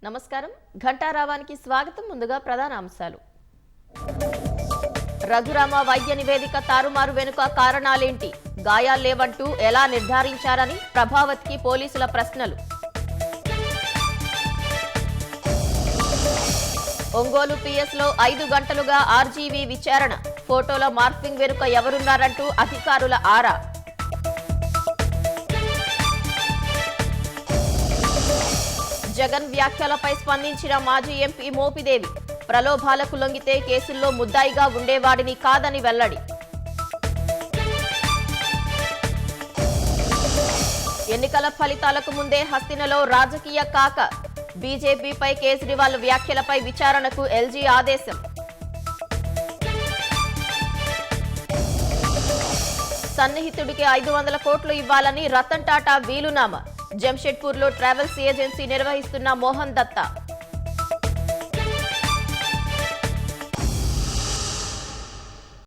నమస్కారం ఘంటారావానికి స్వాగతం ముందుగా ప్రధాన అంశాలు రఘురామ వైద్య నివేదిక తారుమారు వెనుక కారణాలేంటి గాయాల్లేవంటూ ఎలా నిర్ధారించారని ప్రభావత్కి పోలీసుల ప్రశ్నలు ఒంగోలు పిఎస్లో 5 గంటలుగా ఆర్జీవీ విచారణ ఫోటోల మార్ఫింగ్ వెనుక ఎవరున్నారంటూ అధికారుల ఆరా జగన్ వ్యాఖ్యలపై స్పందించిన మాజీ ఎంపీ మోపిదేవి ప్రలోభాలకు లొంగితే కేసుల్లో ముద్దాయిగా ఉండేవాడిని కాదని వెల్లడి ఎన్నికల ఫలితాలకు ముందే హస్తినలో రాజకీయ కాక బీజేపీపై కేజ్రీవాల్ వ్యాఖ్యలపై విచారణకు ఎల్జీ ఆదేశం సన్నిహితుడికి 500 కోట్లు ఇవ్వాలని రతన్ టాటా వీలునామా జంషెడ్పూర్లో ట్రావెల్స్ ఏజెన్సీ నిర్వహిస్తున్న మోహన్ దత్తా